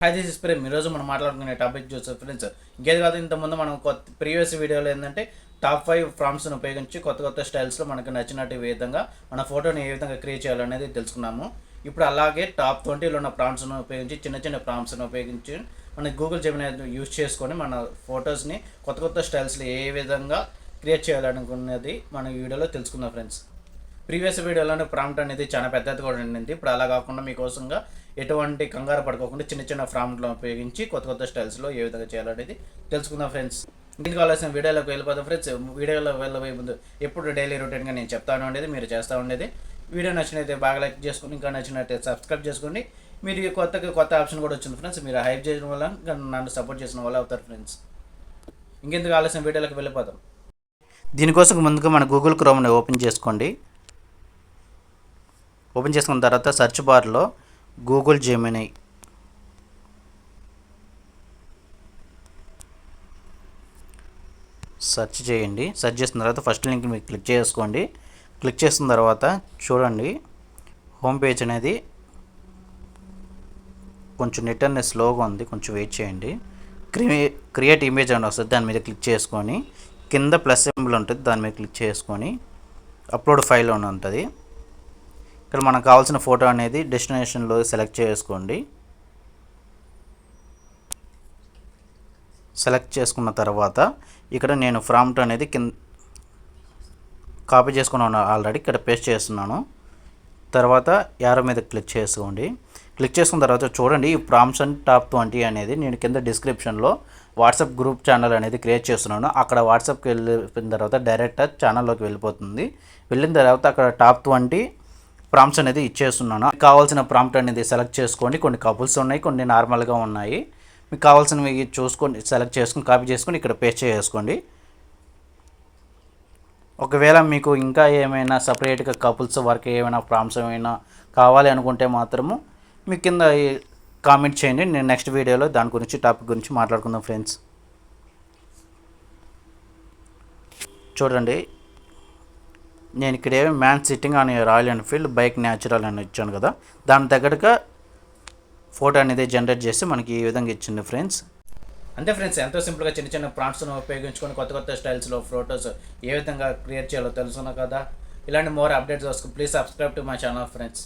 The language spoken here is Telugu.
Hi this is Prem. ఈరోజు మనం మాట్లాడుకునే టాపిక్ చూస్తే ఫ్రెండ్స్ ఇంకేది కాదు, ఇంతకుముందు మనం ప్రీవియస్ వీడియోలో ఏంటంటే టాప్ 5 ప్రాంప్ట్స్ని ఉపయోగించి కొత్త స్టైల్స్లో మనకు నచ్చినట్టు విధంగా మన ఫోటోని ఏ విధంగా క్రియేట్ చేయాలనేది తెలుసుకున్నాము. ఇప్పుడు అలాగే టాప్ 20లో ఉన్న ప్రాంప్ట్స్ను ఉపయోగించి చిన్న ప్రాంప్ట్స్ని ఉపయోగించి మన గూగుల్ జెమినీ యూజ్ చేసుకొని మన ఫొటోస్ని కొత్త స్టైల్స్లో ఏ విధంగా క్రియేట్ చేయాలనుకున్నది మన వీడియోలో తెలుసుకుందాం ఫ్రెండ్స్. ప్రీవియస్ వీడియోలోనే ప్రాంప్ట్ అనేది చాలా పెద్దది కూడా ఉండింది. ఇప్పుడు అలా కాకుండా మీకోసంగా ఎటువంటి కంగారు పడుకోకుండా చిన్న ప్రాంప్ట్లో ఉపయోగించి కొత్త స్టైల్స్లో ఏ విధంగా చేయాలనేది తెలుసుకుందాం ఫ్రెండ్స్. ఇంటికి కావాల్సిన వీడియోలోకి వెళ్ళిపోతాం ఫ్రెండ్స్. వీడియోలో వెళ్ళబోయే ముందు ఎప్పుడు డైలీ రొటీన్గా నేను చెప్తాను ఉండేది, మీరు చేస్తూ ఉండేది. వీడియో నచ్చినైతే బాగా లైక్ చేసుకుని, ఇంకా నచ్చినట్లయితే సబ్స్క్రైబ్ చేసుకోండి. మీరు కొత్త ఆప్షన్ కూడా వచ్చింది ఫ్రెండ్స్. మీరు హైప్ చేయడం వల్ల నన్ను సపోర్ట్ చేసిన వాళ్ళు అవుతారు ఫ్రెండ్స్. ఇంకెందుకు ఆలస్యం వీడియోలోకి వెళ్ళిపోతాం. దీనికోసం ముందుగా మన గూగుల్ క్రోమ్ని ఓపెన్ చేసుకోండి. ఓపెన్ చేసుకున్న తర్వాత సెర్చ్ బార్లో గూగుల్ జెమినీ సెర్చ్ చేయండి. సెర్చ్ చేసిన తర్వాత ఫస్ట్ లింక్ మీరు క్లిక్ చేసుకోండి. క్లిక్ చేసిన తర్వాత చూడండి, హోమ్ పేజ్ అనేది కొంచెం నెట్ అనేది స్లోగా ఉంది, కొంచెం వెయిట్ చేయండి. క్రియేట్ ఇమేజ్ అని వస్తుంది, దాని మీద క్లిక్ చేసుకొని కింద ప్లస్ సింబల్ ఉంటుంది, దాని మీద క్లిక్ చేసుకొని అప్లోడ్ ఫైల్ అని ఉంటుంది. ఇక్కడ మనకు కావాల్సిన ఫోటో అనేది డెస్టినేషన్లో సెలెక్ట్ చేసుకోండి. సెలెక్ట్ చేసుకున్న తర్వాత ఇక్కడ నేను ప్రాంప్ట్ అనేది కాపీ చేసుకున్నాను ఆల్రెడీ, ఇక్కడ పేస్ట్ చేస్తున్నాను. తర్వాత యారో మీద క్లిక్ చేసుకోండి. క్లిక్ చేసుకున్న తర్వాత చూడండి, ఈ ప్రాంప్ట్స్ అండ్ టాప్ 20 అనేది నేను కింద డిస్క్రిప్షన్లో వాట్సాప్ గ్రూప్ ఛానల్ అనేది క్రియేట్ చేస్తున్నాను. అక్కడ వాట్సాప్కి వెళ్ళిన తర్వాత డైరెక్ట్ ఛానల్లోకి వెళ్ళిపోతుంది. వెళ్ళిన తర్వాత అక్కడ టాప్ 20 ప్రాంప్ట్స్ అనేది ఇచ్చేస్తున్నాను. కావాల్సిన ప్రాంప్ట్ అనేది సెలెక్ట్ చేసుకోండి. కొన్ని కపుల్స్ ఉన్నాయి, కొన్ని నార్మల్గా ఉన్నాయి. మీకు కావాల్సినవి చూసుకొని సెలెక్ట్ చేసుకొని కాపీ చేసుకొని ఇక్కడ పేస్ట్ చేసుకోండి. ఒకవేళ మీకు ఇంకా ఏమైనా సపరేట్గా కపుల్స్ వరకు ఏమైనా ప్రాంప్ట్స్ ఏమైనా కావాలి అనుకుంటే మాత్రము మీ కింద కామెంట్ చేయండి. నేను నెక్స్ట్ వీడియోలో దాని గురించి టాపిక్ గురించి మాట్లాడుకుందాం ఫ్రెండ్స్. చూడండి, నేను ఇక్కడ ఏమి మ్యాన్ సిట్టింగ్ అని రాయల్ ఎన్ఫీల్డ్ బైక్ న్యాచురల్ అని ఇచ్చాను కదా, దాని తగ్గట్టుగా ఫోటో అనేది జనరేట్ చేసి మనకి ఈ విధంగా ఇచ్చింది ఫ్రెండ్స్. అంతే ఫ్రెండ్స్, ఎంతో సింపుల్గా చిన్న ప్రాంప్ట్స్ను ఉపయోగించుకొని కొత్త స్టైల్స్లో ఫొటోస్ ఏ విధంగా క్రియేట్ చేయాలో తెలుసుకున్నా కదా. ఇలాంటి మోర్ అప్డేట్స్ వస్తుంది. Please subscribe to my channel friends.